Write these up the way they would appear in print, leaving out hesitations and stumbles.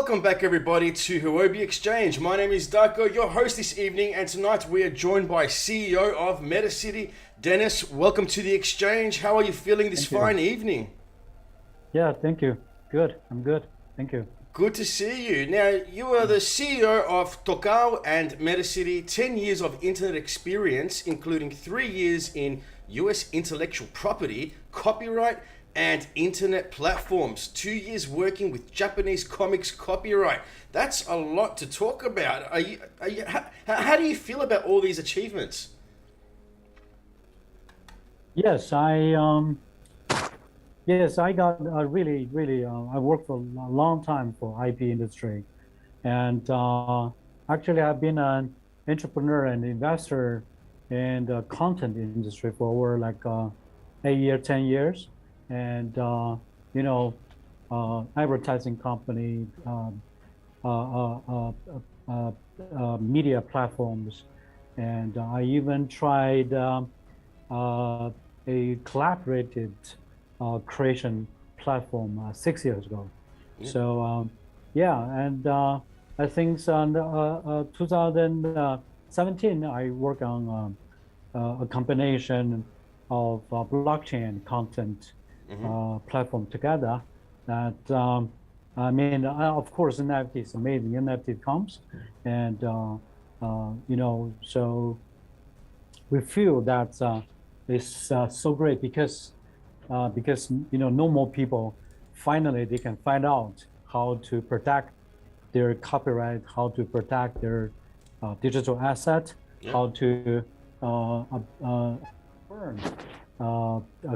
Welcome back everybody to Huobi X-Change. My name is Darko, your host this evening, and tonight we are joined by CEO of MetaCity, Dennis. Welcome to the Exchange. How are you feeling this fine evening? Yeah, thank you. Good. I'm good. Thank you. Good to see you. Now, you are the CEO of Tokao and MetaCity, 10 years of internet experience, including 3 years in US intellectual property, copyright, and internet platforms. 2 years working with Japanese comics copyright. That's a lot to talk about. How do you feel about all these achievements? Yes, I got really, I worked for a long time for IP industry. And actually, I've been an entrepreneur and investor in the content industry for over like 10 years. And, advertising company, media platforms. And I even tried a collaborated creation platform 6 years ago. Yeah. So, I think 2017, I worked on a combination of blockchain content platform together. That of course, NFT is amazing. NFT comes, and so we feel that it's so great because no more people finally they can find out how to protect their copyright, how to protect their digital asset, how to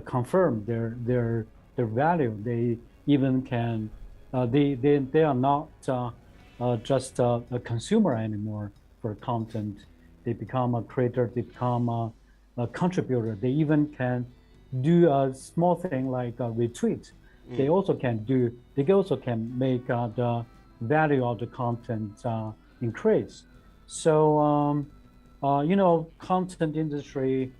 confirm their value. They even can they are not just a consumer anymore for content. They become a creator, they become a contributor. They even can do a small thing like a retweet. They also can make the value of the content increase. So content industry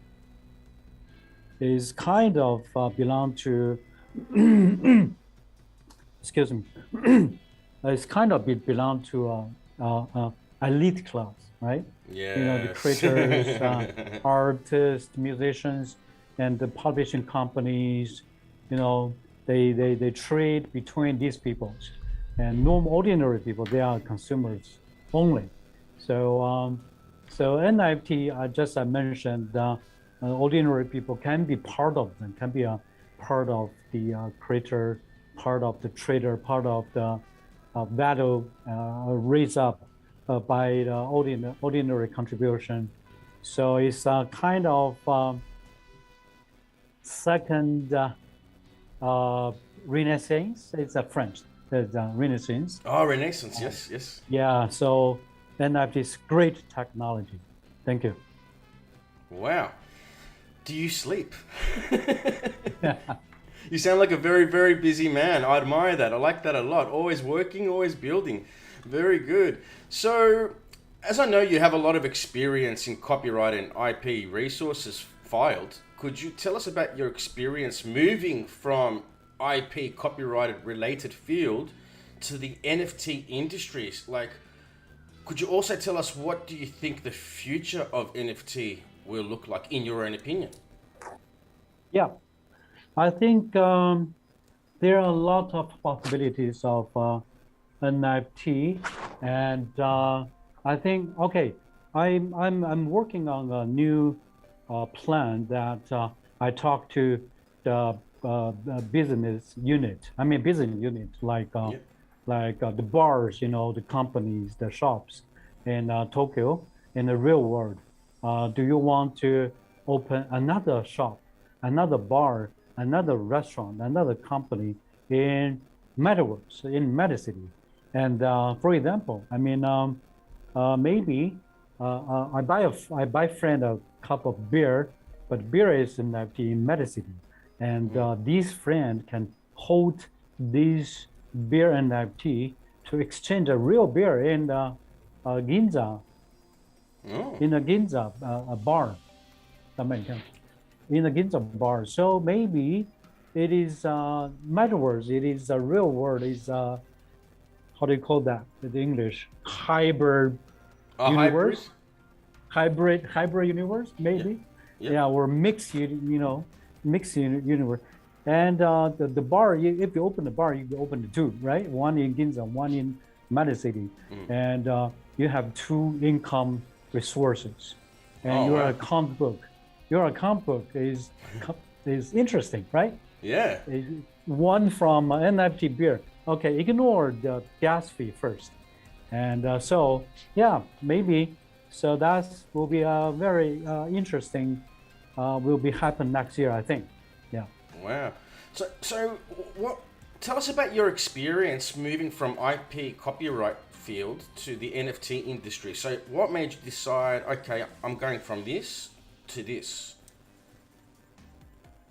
is kind of belong to excuse me. It's kind of belong to elite class, right? Yeah. The creators, artists, musicians, and the publishing companies. They trade between these people, and normal ordinary people, they are consumers only. So NFT, I mentioned, ordinary people can be part of them, can be a part of the creator, part of the trader, part of the value raised up by the ordinary contribution. So it's a kind of second Renaissance. It's a French. It's a Renaissance. Oh, Renaissance. Yes. Yeah. So NFT is great technology. Thank you. Wow. Do you sleep? You sound like a very, very busy man. I admire that. I like that a lot. Always working, always building. Very good. So, as I know you have a lot of experience in copyright and IP resources filed, could you tell us about your experience moving from IP copyrighted related field to the NFT industries? Like, could you also tell us what do you think the future of NFT will look like in your own opinion? Yeah, I think there are a lot of possibilities of NFT, and I think I'm working on a new plan that I talked to the business unit. Like the bars, the companies, the shops in Tokyo, in the real world. Do you want to open another shop, another bar, another restaurant, another company in MetaVerse, in MetaCity? And for example, maybe I buy friend a cup of beer, but beer is in MetaCity, and this friend can hold this beer NFT to exchange a real beer in Ginza. In a Ginza bar, in a Ginza bar. So maybe it is metaverse. It is a real world. Is how do you call that in English? Hybrid Hybrid? hybrid universe, maybe. Yeah, or mixed, mixed universe. And the bar, if you open the bar, you can open the two, right? One in Ginza, one in MetaCity, and you have two income resources. And your account book, is interesting, right? Yeah. One from NFT beer. Okay, ignore the gas fee first, and so yeah, maybe. So that will be a very interesting. Will be happen next year, I think. Yeah. Wow. So what? Tell us about your experience moving from IP copyright field to the NFT industry. So what made you decide? Okay, I'm going from this to this.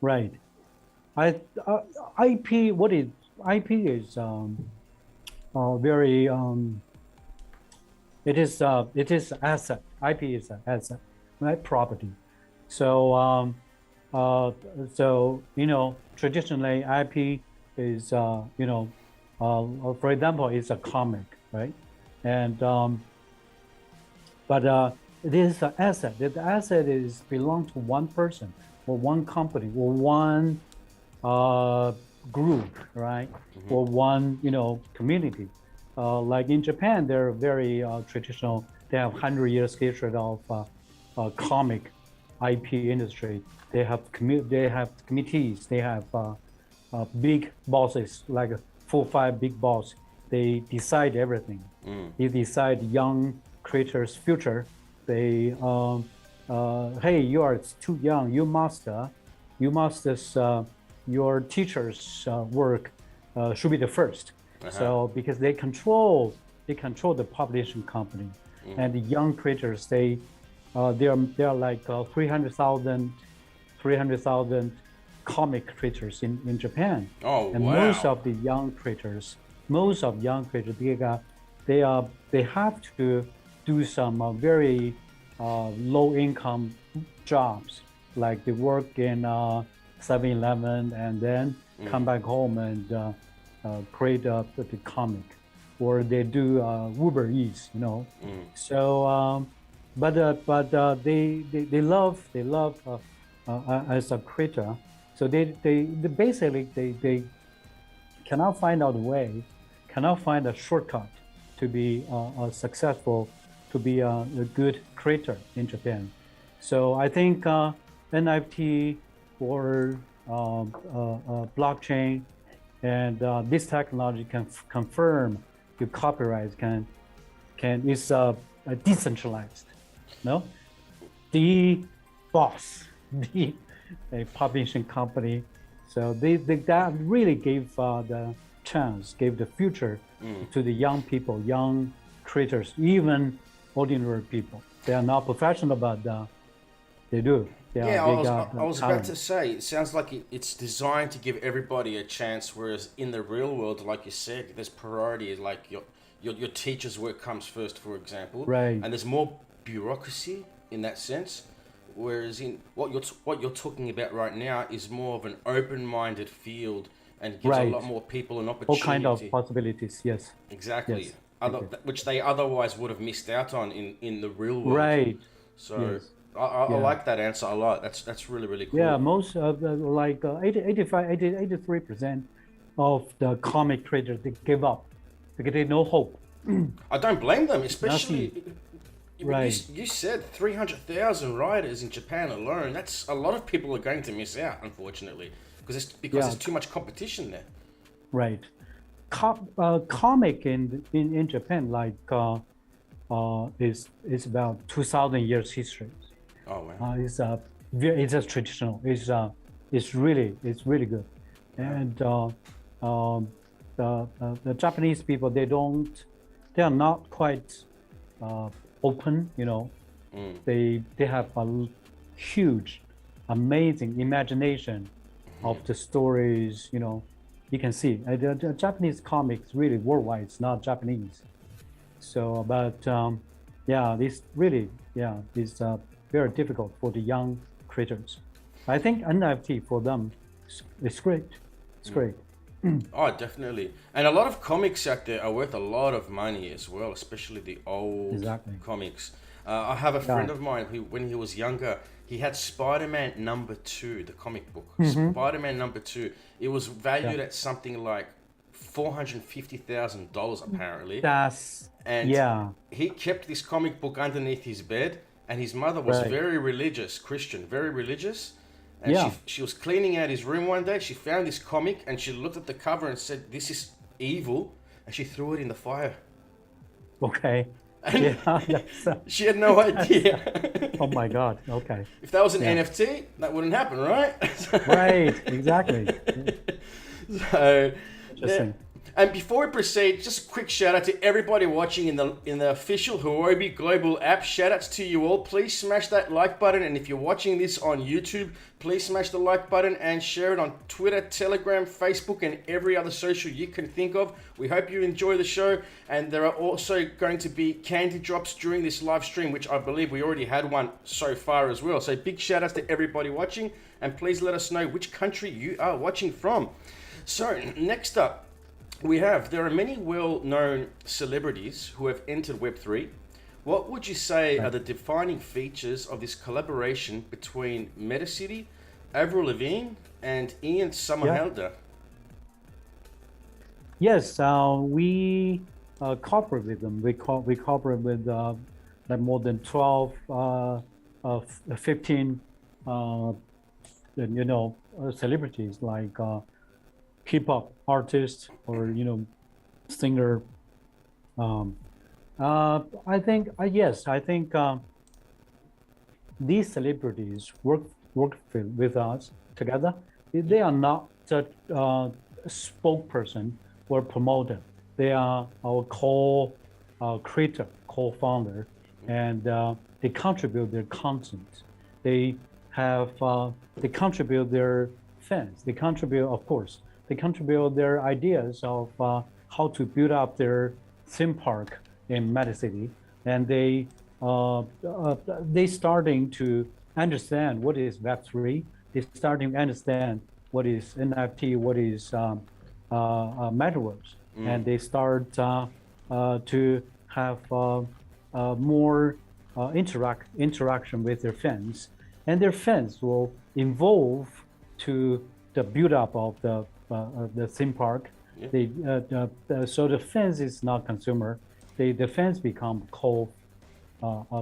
Right. IP. What is IP? Is very. It is asset. IP is an asset, right? Property. So traditionally IP is for example, it's a comic, right? And but it is an asset. The asset is belong to one person or one company or one group, right? Or one community. Like in Japan, they're very traditional. They have 100 years history of comic IP industry. They have committees. They have big bosses, like 4 or 5 big boss. They decide everything. They decide young creators' future. They hey, you are too young. You must your teacher's work should be the first. So because they control the publishing company, and the young creators they are like 300,000 comic creators in Japan. Oh, and wow. most of young creators they have to do some very low income jobs, like they work in 7-Eleven and then come back home and create the comic, or they do Uber Eats, So, but they love as a creator. So they basically they cannot find out a way, cannot find a shortcut to be successful, to be a good creator in Japan. So I think NFT or blockchain and this technology can confirm your copyright is decentralized. No, the boss, the publishing company. So that really gave the chance, gave the future to the young people, young creators, even ordinary people. They are not professional, but they do. Yeah, I was about to say, it sounds like it's designed to give everybody a chance, whereas in the real world, like you said, there's priority, like your teacher's work comes first, for example. Right. And there's more bureaucracy in that sense, whereas in what you're talking about right now is more of an open-minded field and gives a lot more people an opportunity. All kind of possibilities, yes. Exactly. Yes. Which they otherwise would have missed out on in the real world. Right. So yes. I like that answer a lot. That's really, really cool. Yeah, most of the 83% of the comic creators, they give up because they no hope. I don't blame them, especially. Right. You said 300,000 writers in Japan alone. That's a lot of people are going to miss out, unfortunately, because there's too much competition there. Right. Comic in Japan is about 2,000 years history. Oh wow! It's just traditional. It's really good, and the Japanese people they are not quite open. They have a huge, amazing imagination of the stories. You can see the Japanese comics really worldwide. It's not Japanese. So, but this really is very difficult for the young creators. I think NFT for them is great. It's great. Oh, definitely. And a lot of comics out there are worth a lot of money as well, especially the old Exactly. comics. I have a Yeah. friend of mine who, when he was younger, he had Spider-Man #2, the comic book. Hmm. Spider-Man #2. It was Yeah. valued at something like $450,000 apparently. That's And yeah. he kept this comic book underneath his bed, and his mother was Right. very religious, Christian, very religious. And Yeah. she was cleaning out his room one day. She found this comic and she looked at the cover and said, "This is evil," and she threw it in the fire. Okay. And Yeah. That's, she had no idea. oh my God. Okay. If that was an Yeah. NFT, that wouldn't happen, right? Right. Exactly. So, Interesting. and before we proceed, just a quick shout out to everybody watching in the official Huobi Global app. Shout outs to you all. Please smash that like button, and if you're watching this on YouTube, please smash the like button and share it on Twitter, Telegram, Facebook, and every other social you can think of. We hope you enjoy the show, and there are also going to be candy drops during this live stream, which I believe we already had one so far as well. So big shout outs to everybody watching, and please let us know which country you are watching from. So next up, there are many well-known celebrities who have entered Web3. What would you say are the defining features of this collaboration between MetaCity, Avril Lavigne, and Ian Somerhalder? Yes, we cooperate with them. We cooperate with like more than 12, 15, celebrities like hip hop artists or singer. Um, I think yes, I think these celebrities work with us together. They are not just spokesperson or promoter. They are our creator, co-founder, and they contribute their content. They they contribute their fans. They contribute, of course, they contribute their ideas of how to build up their theme park in MetaCity, and they starting to understand what is Web3. They starting to understand what is NFT, what is MetaVerse, and they start to have more interaction with their fans, and their fans will evolve to the build up of the theme park. Yeah. So the fans is not consumer. The fans become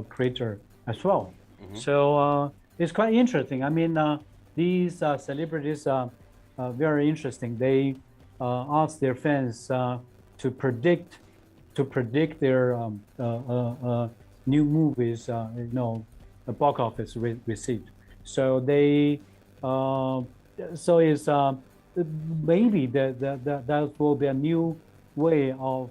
creator as well. Mm-hmm. So it's quite interesting. I mean, these celebrities are very interesting. They ask their fans to predict their new movies, the box office receipt. So they so it's maybe that will be a new way of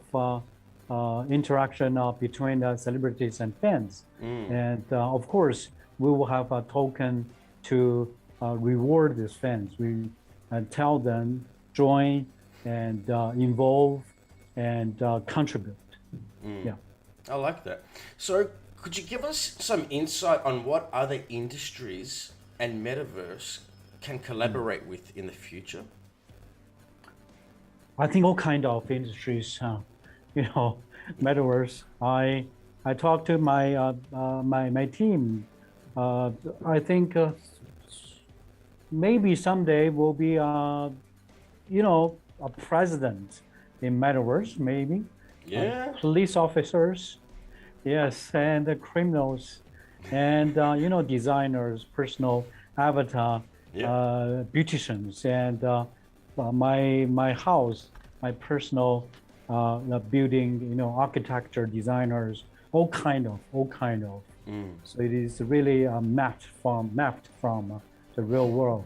interaction between celebrities and fans. And of course, we will have a token to reward these fans. We tell them join and involve and contribute. Yeah, I like that. So could you give us some insight on what other industries and Metaverse can collaborate with in the future? I think all kind of industries, Metaverse. I talked to my my team. I think maybe someday we'll be a president in Metaverse, maybe. Yeah. Police officers, yes, and the criminals, and designers, personal avatar, beauticians, and my house, my personal building, architecture designers, all kind of. So it is really mapped from the real world.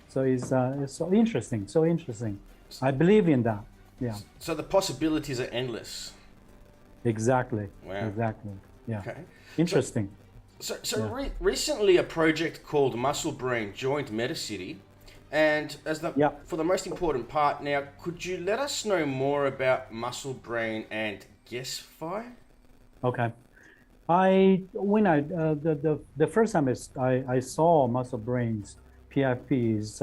So it's so interesting. I believe in that. Yeah. So the possibilities are endless. Exactly. Wow. Exactly. Yeah. Okay. Interesting. So recently a project called Muscle Brain joined MetaCity, and for the most important part now, could you let us know more about Muscle Brain and GuessFi? Okay. The first time I saw Muscle Brain's PFP is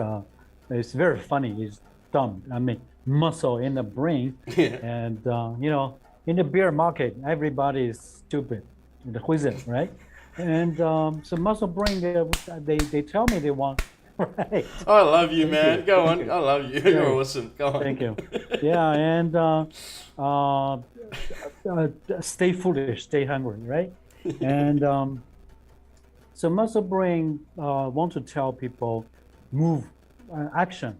it's very funny. It's dumb. I mean, muscle in the brain. Yeah. And, in the bear market, everybody is stupid, the wizard, right? And so muscle brain, they tell me they want, right? I love you, Thank man. you. Go Thank on. you. I love you. You're Great. awesome. Go on. Thank you. Yeah. And uh, stay foolish, stay hungry, right? And so muscle brain want to tell people, move, action,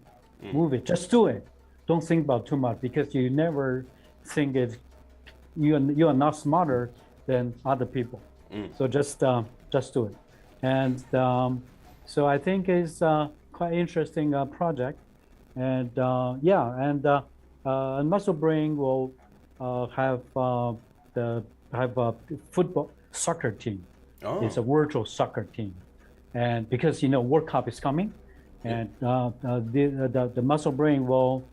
move it, just do it. Don't think about too much because you never think it. You are not smarter than other people. So just do it. And so I think it's quite interesting project. And and muscle brain will have a football soccer team. Oh. It's a virtual soccer team, and because World Cup is coming, and the muscle brain will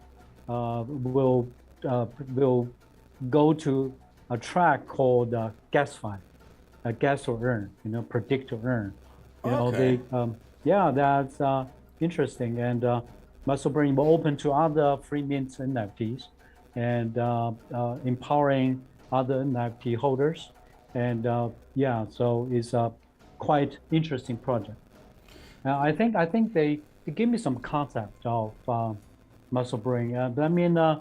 go to a track called guess five, guess or earn, predict or earn. Okay. That's interesting. And muscle brain will open to other free mint NFTs and empowering other NFT holders. And so it's a quite interesting project. I think they give me some concept of muscle brain. But I mean, I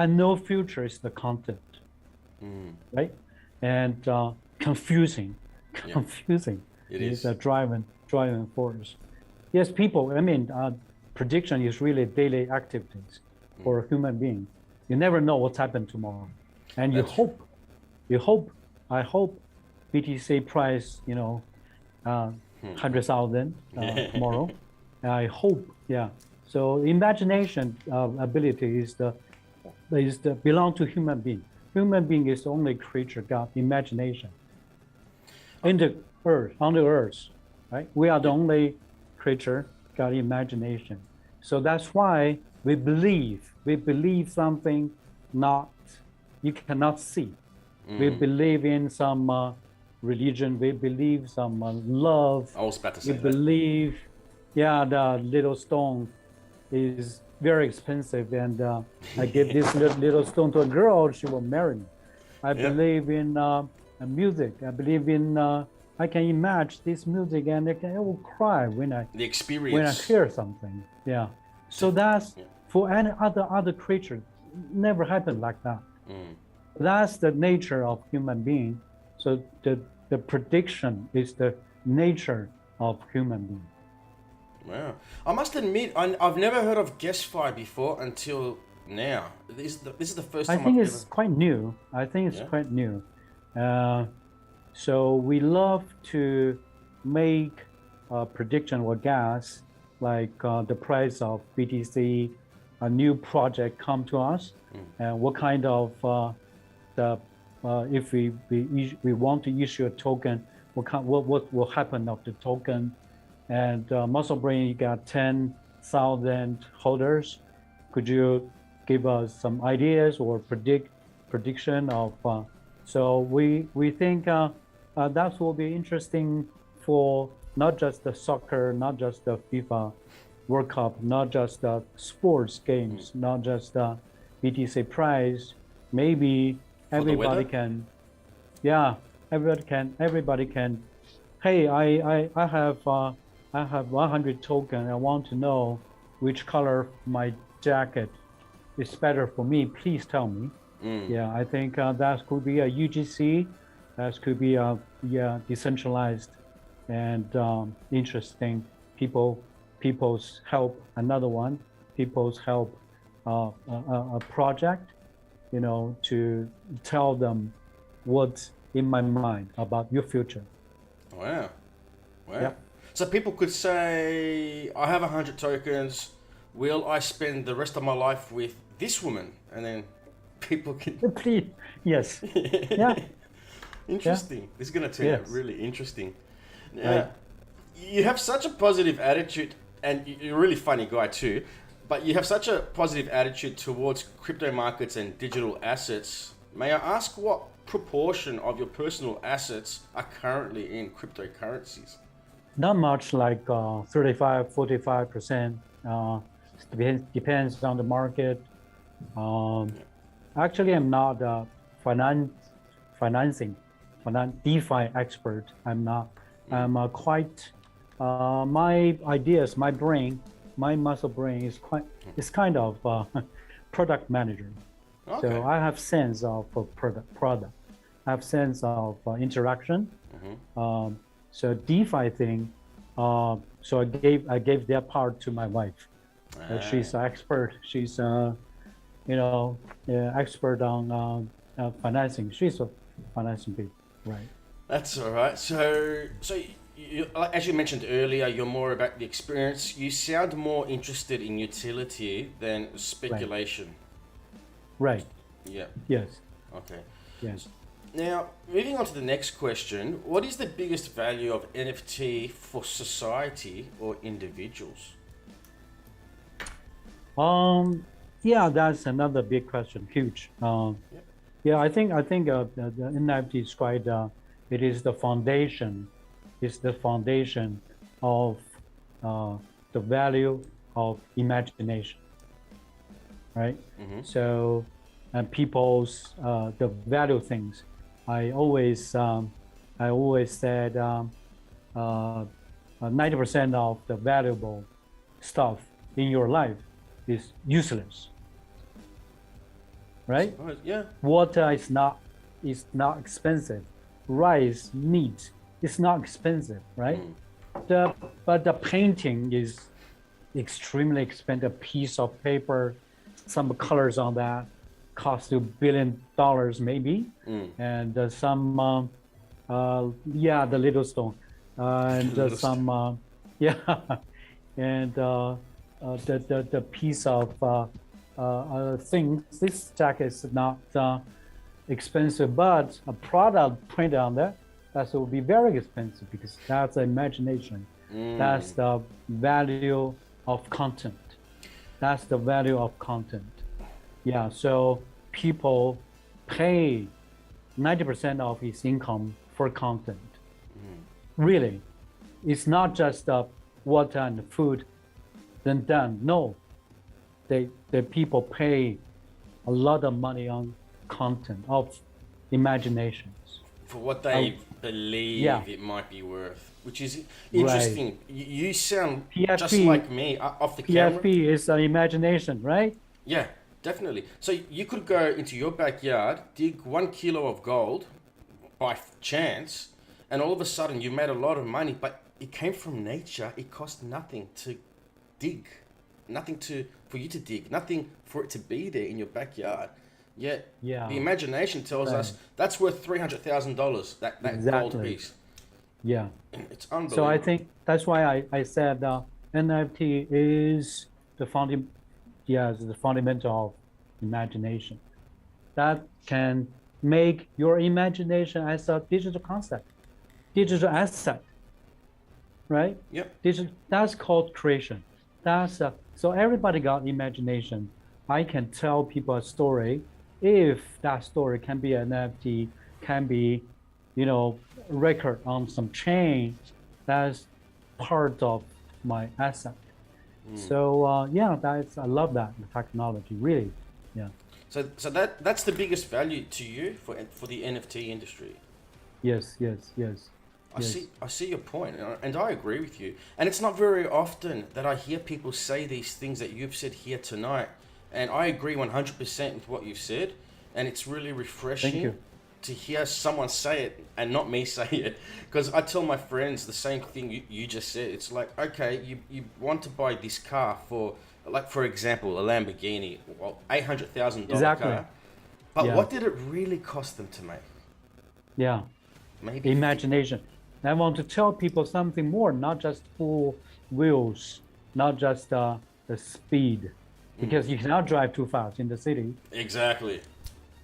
know future is the content, right? And confusing It is is. a driving force. Yes, people. I mean, prediction is really daily activities for a human being. You never know what's happened tomorrow, and That's I hope BTC price, 100,000 tomorrow. I hope, yeah. So imagination ability is the belong to human being. Human being is the only creature got imagination. On the earth, right? We are the only creature got imagination. So that's why we believe something you cannot see. We believe in some religion. We believe some love. I was about to say We that. believe, the little stone is very expensive, and I give this little stone to a girl, she will marry me. I believe in music. I believe in I can imagine this music, and I will cry when I hear something. Yeah. So that's for any other creature, never happened like that. That's the nature of human being. So the prediction is the nature of human being. Wow. I must admit, I've never heard of GuessFi before until now. This is the first time I think I've it's quite new. Quite new. So we love to make a prediction or guess, like the price of BTC, a new project come to us, and what kind of if we want to issue a token, what will happen of the token. And muscle brain, you got 10,000 holders. Could you give us some ideas or prediction of? So we think that will be interesting for not just the soccer, not just the FIFA World Cup, not just the sports games, not just the BTC prize. Maybe everybody can, everybody can. Hey, I have 100 token. I want to know which color my jacket is better for me. Please tell me. Yeah, I think that could be a UGC. That could be a decentralized and interesting. People's help. Another one. People's help. A project. To tell them what's in my mind about your future. Wow. Yeah. So people could say, I have 100 tokens. Will I spend the rest of my life with this woman? And then people can. Please. Yes. Yeah. Interesting. This is going to turn out really interesting. Now, Right. You have such a positive attitude, and you're a really funny guy too. But you have such a positive attitude towards crypto markets and digital assets. May I ask what proportion of your personal assets are currently in cryptocurrencies? Not much, like 35, 45%. Depends on the market. Um, Actually, I'm not a financing, DeFi expert. I'm not. I'm quite. My ideas, my brain, my muscle brain is kind of product manager. Okay. So I have sense of product. I have sense of interaction. So DeFi thing. So I gave that part to my wife. She's an expert. She's expert on financing. She's a financing people, right? That's all right. So as you mentioned earlier, you're more about the experience. You sound more interested in utility than speculation. Right. Yeah. Yes. Okay. Yes. Now, moving on to the next question, what is the biggest value of NFT for society or individuals? Yeah, that's another big question. Huge. Yeah, I think the NFT is quite. It is the foundation. It's the foundation of the value of imagination, right? So, and people's the value things. I always said 90% of the valuable stuff in your life is useless, right? Yeah. Water is not expensive. Rice, meat, it's not expensive, right? But the painting is extremely expensive. Piece of paper, some colors on that cost $1 billion maybe, and some the little stone, and some and the piece of thing. This jacket is not expensive, but a product printed on that will be very expensive because that's imagination. That's the value of content. That's the value of content. Yeah, so people pay 90% of his income for content. Really, it's not just water and food, then done. No, the people pay a lot of money on content of imaginations. For what they believe it might be worth, which is interesting. Right. You sound PFP, just like me off the camera. PFP is an imagination, right? Yeah, definitely. So you could go into your backyard, dig 1 kilo of gold by chance, and all of a sudden you made a lot of money, but it came from nature. It cost nothing to dig, for you to dig, nothing for it to be there in your backyard. Yet the imagination tells us that's worth $300,000. That gold piece. Yeah, it's unbelievable. So I think that's why I said NFT is the fundamental of imagination. That can make your imagination as a digital concept, digital asset, right? Yep. That's called creation. So everybody got imagination. I can tell people a story. If that story can be an NFT, can be, record on some chain, that's part of my asset. So I love that technology, really. Yeah. So that's the biggest value to you for the NFT industry. Yes. I see your point, and I agree with you. And it's not very often that I hear people say these things that you've said here tonight. And I agree 100% with what you've said. And it's really refreshing to hear someone say it and not me say it. Because I tell my friends the same thing you just said. It's like, okay, you want to buy this car for, like, for example, a Lamborghini, $800,000 car. But what did it really cost them to make? Yeah. Maybe imagination. I want to tell people something more, not just full wheels, not just the speed. Because you cannot drive too fast in the city. Exactly.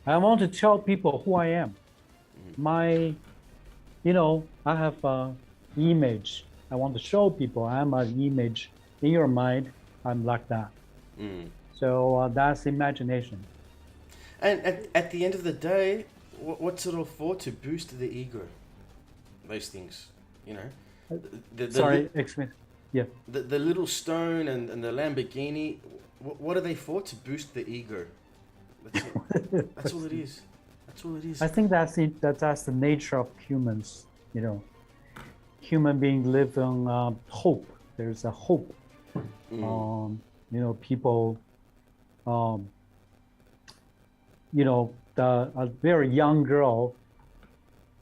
I want to tell people who I am. I have an image. I want to show people I'm an image in your mind. I'm like that. So that's imagination. And at the end of the day, what's it all for? To boost the ego. Those things, The, the, Sorry, li- explain. Yeah. the little stone and the Lamborghini, what are they for? To boost the ego. That's it. That's all it is. That's all it is. I think that's it. That's the nature of humans. You know, human beings live on hope. There's a hope. You know, people. You know, a very young girl.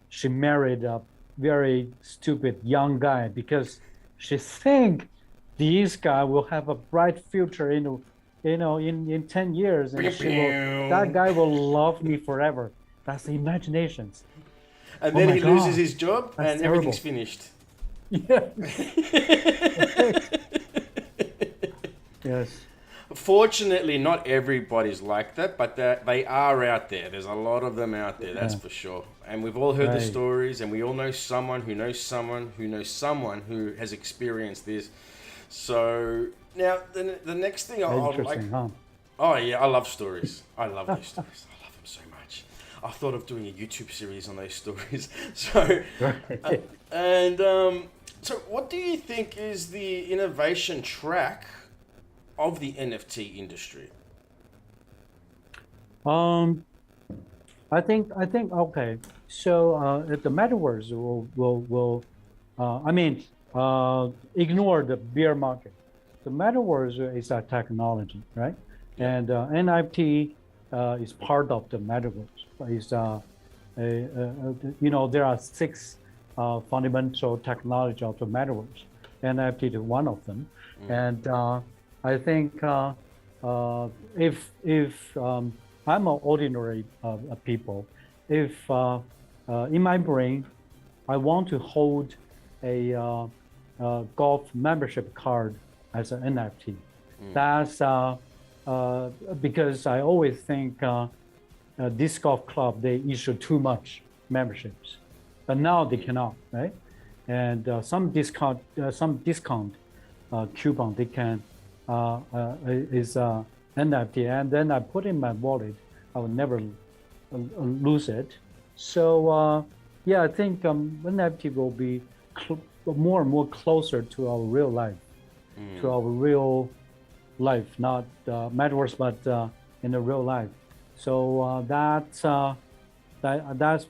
She married a very stupid young guy because she think this guy will have a bright future in 10 years, and that guy will love me forever. That's the imaginations. And Oh then my he God, loses his job that's and terrible. everything's finished. Yeah. Yes. Fortunately, not everybody's like that, but they are out there. There's a lot of them out there, that's for sure. And we've all heard the Right. stories, and we all know someone who knows someone who knows someone who has experienced this. So now the next thing I'd like. Interesting, huh? Oh yeah, I love stories. I love those stories. I love them so much. I thought of doing a YouTube series on those stories. So, so what do you think is the innovation track of the NFT industry? I think okay. So the metaverse will ignore the bear market. The metaverse is a technology, right? And NFT is part of the metaverse. Is you know, there are 6 fundamental technology of the metaverse. NFT is one of them, and I think if I'm an ordinary people, if in my brain I want to hold a golf membership card as an NFT, that's because I always think this golf club, they issue too much memberships, but now they cannot, right? And some discount coupon they can is NFT, and then I put in my wallet. I will never lose it. So yeah, I think NFT will be more and more closer to our real life, not metaverse, but in the real life. So that's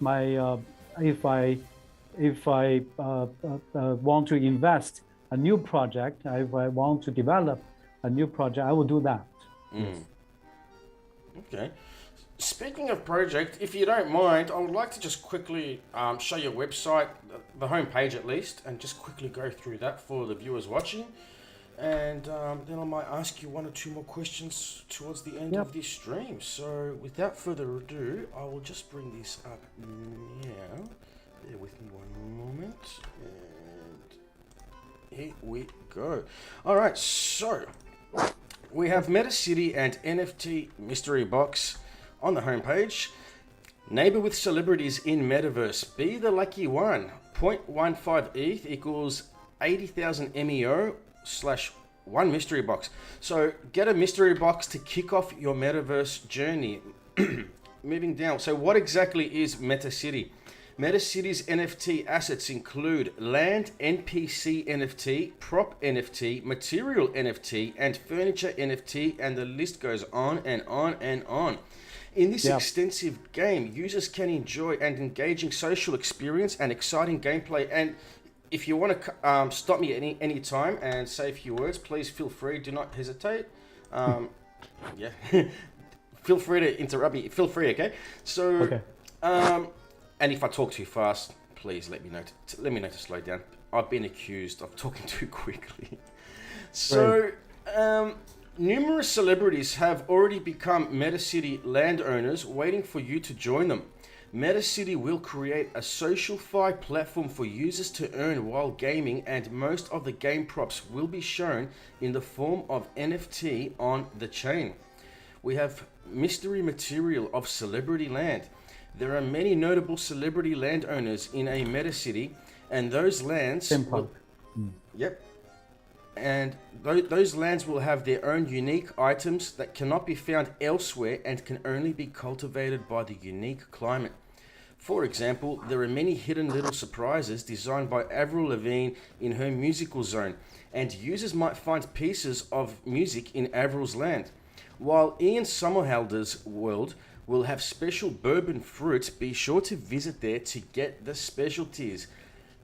my if I want to invest a new project, if I want to develop a new project, I will do that. Yes. Okay. Speaking of project, if you don't mind, I would like to just quickly show your website, the homepage at least, and just quickly go through that for the viewers watching. And then I might ask you 1 or 2 more questions towards the end of this stream. So without further ado, I will just bring this up now. Bear with me 1 moment. And here we go. All right, so we have MetaCity and NFT mystery box on the homepage. Neighbor with celebrities in metaverse. Be the lucky one. 0.15 ETH equals 80,000 MEO / 1 mystery box. So get a mystery box to kick off your metaverse journey. Moving down. So what exactly is MetaCity? MetaCity's NFT assets include land NPC NFT, prop NFT, material NFT, and furniture NFT, and the list goes on and on and on. In this extensive game, users can enjoy an engaging social experience and exciting gameplay. And if you want to stop me at any time and say a few words, please feel free. Do not hesitate. Yeah, feel free to interrupt me. Feel free, okay? So, and if I talk too fast, please let me know. Let me know to slow down. I've been accused of talking too quickly. So, numerous celebrities have already become MetaCity landowners, waiting for you to join them. MetaCity will create a social-fi platform for users to earn while gaming, and most of the game props will be shown in the form of NFT on the chain. We have mystery material of Celebrity Land. There are many notable celebrity landowners in a MetaCity, and those lands... Yep. And those lands will have their own unique items that cannot be found elsewhere and can only be cultivated by the unique climate. For example, there are many hidden little surprises designed by Avril Lavigne in her musical zone, and users might find pieces of music in Avril's land. While Ian Somerhalder's world will have special bourbon fruit, be sure to visit there to get the specialties.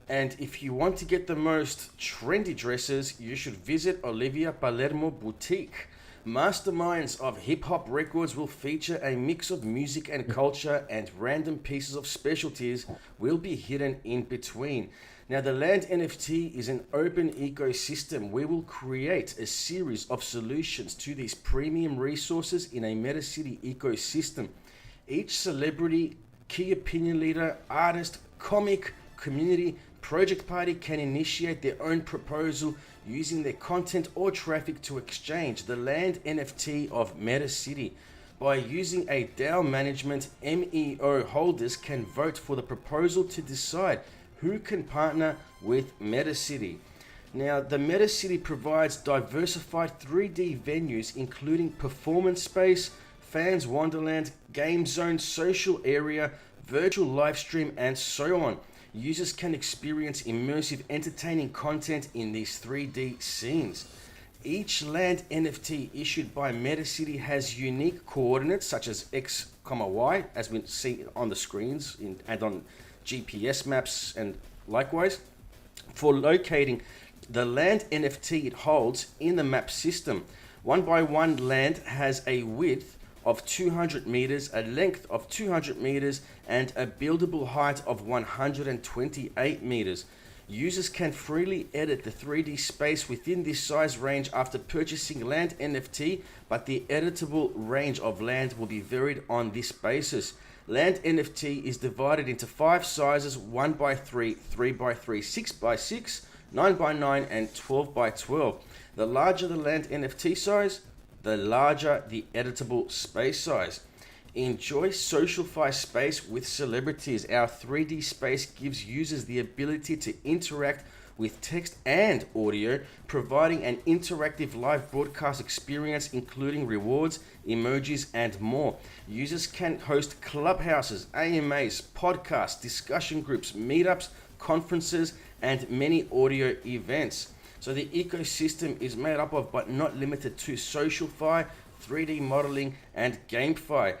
And if you want to get the most trendy dresses, you should visit Olivia Palermo Boutique. Masterminds of Hip Hop Records will feature a mix of music and culture, and random pieces of specialties will be hidden in between. Now, the Land NFT is an open ecosystem. We will create a series of solutions to these premium resources in a MetaCity ecosystem. Each celebrity, key opinion leader, artist, comic, community, project party can initiate their own proposal using their content or traffic to exchange the Land NFT of MetaCity. By using a DAO management, MEO holders can vote for the proposal to decide who can partner with MetaCity. Now, the MetaCity provides diversified 3D venues including performance space, fans wonderland, game zone, social area, virtual live stream, and so on. Users can experience immersive, entertaining content in these 3D scenes. Each land NFT issued by MetaCity has unique coordinates such as X, Y, as we see on the screens and on GPS maps, and likewise for locating the land NFT it holds in the map system. 1x1 land has a width of 200 meters, a length of 200 meters, and a buildable height of 128 meters. Users can freely edit the 3D space within this size range after purchasing land NFT, but the editable range of land will be varied on this basis. Land NFT is divided into 5 sizes: 1x3, 3x3, 6x6, 9x9, and 12x12. The larger the land NFT size, the larger the editable space size. Enjoy socialify space with celebrities. Our 3D space gives users the ability to interact with text and audio, providing an interactive live broadcast experience including rewards, emojis, and more. Users can host clubhouses, AMAs, podcasts, discussion groups, meetups, conferences, and many audio events. So the ecosystem is made up of, but not limited to, socialify, 3D modeling, and GameFi.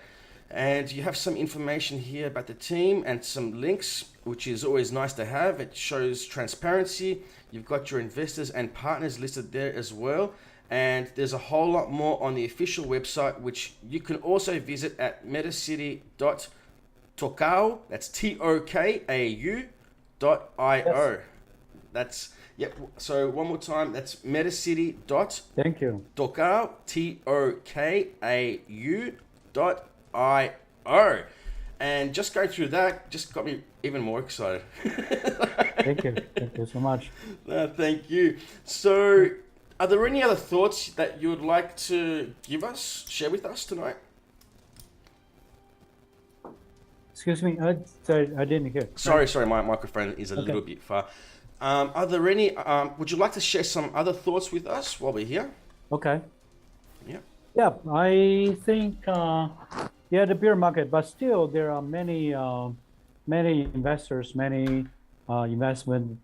And you have some information here about the team and some links, which is always nice to have. It shows transparency. You've got your investors and partners listed there as well. And there's a whole lot more on the official website, which you can also visit at metacity.tokao. That's TOKAU.io. Yes. That's, yep. So one more time, that's metacity.tokao, Thank you. TOKAU.io. And just going through that just got me even more excited. Thank you. Thank you so much. Thank you. So, are there any other thoughts that you would like to share with us tonight? Excuse me, sorry, I didn't hear. Sorry, my microphone is a little bit far. Are there any, would you like to share some other thoughts with us while we're here? Okay. Yeah. Yeah, I think, the bear market, but still there are many investors, many investment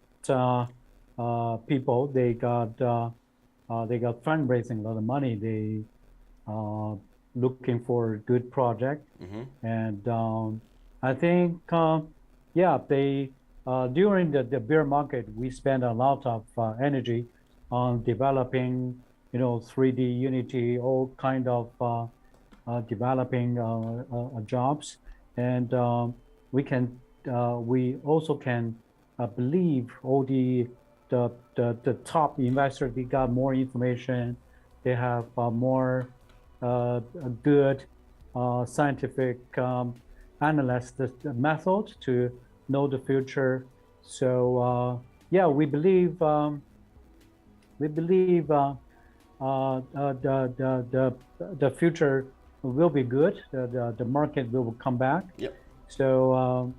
people. They got fundraising a lot of money. They looking for a good project, and I think they during the bear market we spend a lot of energy on developing 3D Unity, all kind of developing jobs, and we also can believe all the top investors. They got more information. They have more good scientific analyst method to know the future. So we believe the future will be good. The market will come back. Yep. So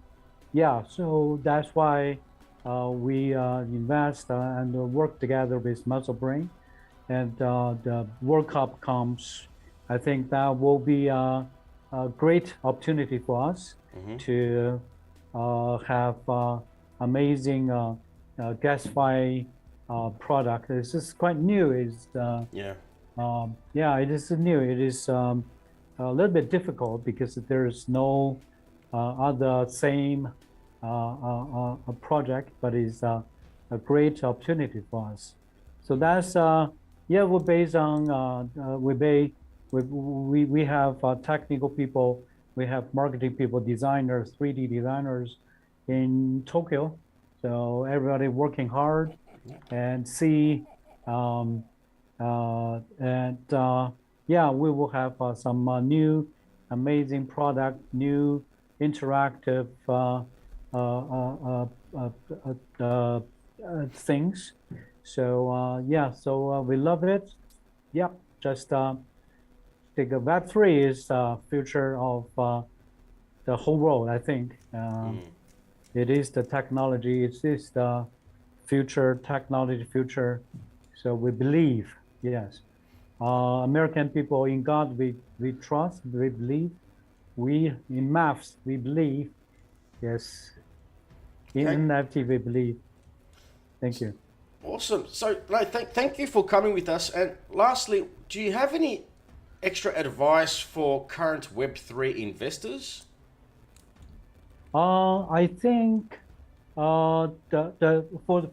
so that's why we invest and work together with Muscle Brain, and the World Cup comes. I think that will be a great opportunity for us to have amazing gas-fired product. This is quite new. Yeah. It is new. It is a little bit difficult because there is no other same project, but it's a great opportunity for us. So that's we're based on we have technical people, we have marketing people, designers, 3D designers in Tokyo. So everybody working hard and see we will have some new amazing product, new interactive things. So we love it. Yep, just think Web3 is the future of the whole world, I think. It is the technology, it is the future, technology future. So we believe, yes. American people, in God we trust, we believe. We in maths we believe. Yes. In NFT we believe. Thank you. Awesome. So thank you for coming with us. And lastly, do you have any extra advice for current Web3 investors? I think for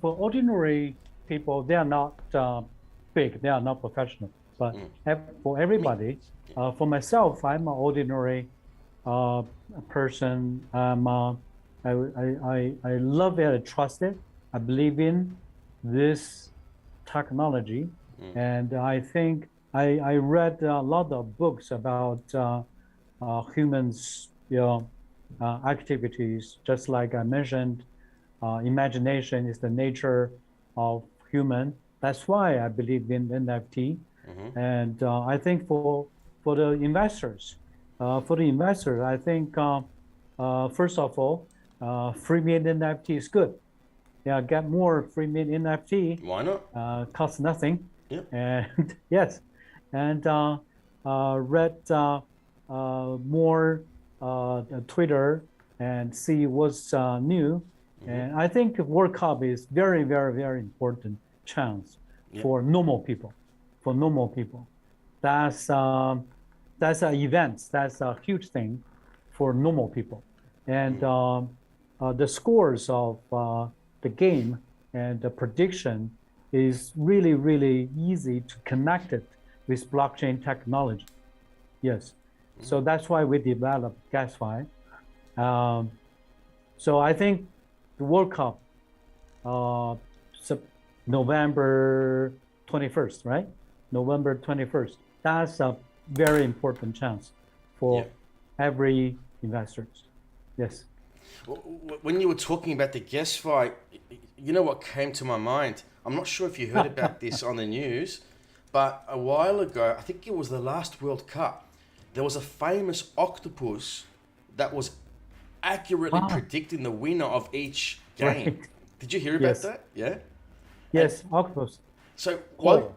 ordinary people, they are not big, they are not professional. But for everybody, for myself, I'm an ordinary person. I love it, I trust it, I believe in this technology, and I think I read a lot of books about humans, activities. Just like I mentioned, imagination is the nature of human. That's why I believe in NFT. And I think for the investors, I think first of all, free mint NFT is good. Yeah, get more free mint NFT. Why not? Costs nothing. Yeah. And yes, and read more Twitter and see what's new. And I think World Cup is very, very, very important chance for normal people. For normal people, that's an event. That's a huge thing for normal people. And the scores of the game and the prediction is really, really easy to connect it with blockchain technology. Yes. So that's why we developed GasFi. So I think the World Cup, November 21st, right? November 21st. That's a very important chance for every investor. Yes. When you were talking about the GasFi, you know what came to my mind? I'm not sure if you heard about this on the news, but a while ago, I think it was the last World Cup, there was a famous octopus that was accurately predicting the winner of each game. Right. Did you hear about that? Yeah? Yes, octopus. So while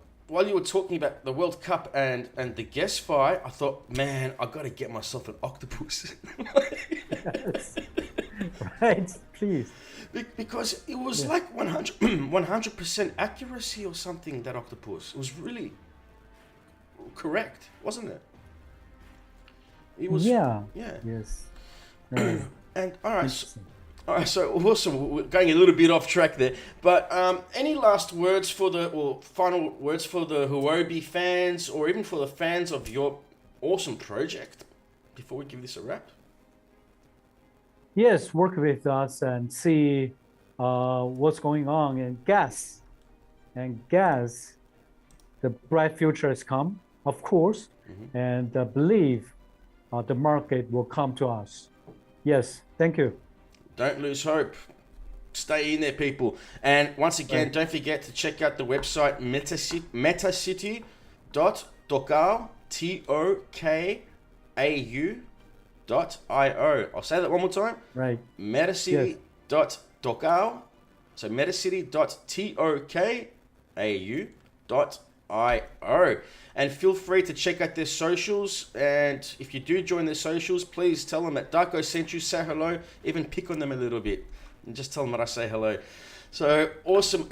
you were talking about the World Cup and the GasFi, I thought, man, I got to get myself an octopus. Yes. Right, please. Because it was like 100% accuracy or something, that octopus. It was really correct, wasn't it? It was. Yeah. Yes. Right. And all right, so awesome. We're going a little bit off track there, but any last words final words for the Huobi fans, or even for the fans of your awesome project, before we give this a wrap? Yes, work with us and see what's going on in gas. And gas, the bright future has come, of course, and believe the market will come to us. Yes, thank you. Don't lose hope. Stay in there, people. And once again, don't forget to check out the website MetaCity.tokau, TOKAU.io. I'll say that one more time. Right. MetaCity.tokau. So MetaCity.tokau.io. And feel free to check out their socials. And if you do join their socials, please tell them that Darko sent you, say hello, even pick on them a little bit. And just tell them that I say hello. So awesome.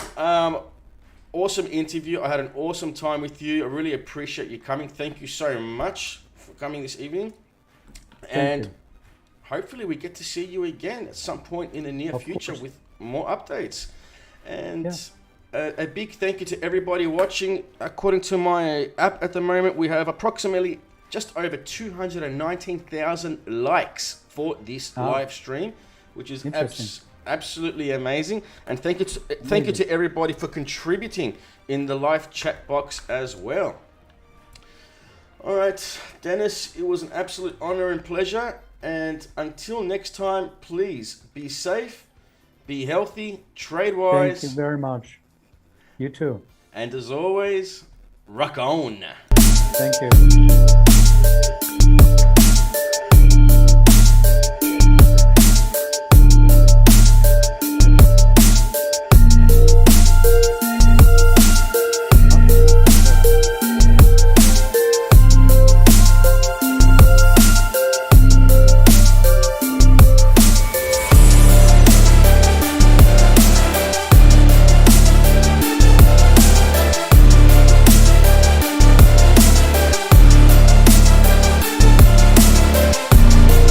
Awesome interview. I had an awesome time with you. I really appreciate you coming. Thank you so much for coming this evening. And hopefully we get to see you again at some point in the near future with more updates. And a big thank you to everybody watching. According to my app at the moment, we have approximately just over 219,000 likes for this live stream, which is absolutely amazing. And thank you to everybody for contributing in the live chat box as well. All right, Dennis, it was an absolute honor and pleasure. And until next time, please be safe, be healthy, trade wise. Thank you very much. You too. And as always, rock on. Thank you.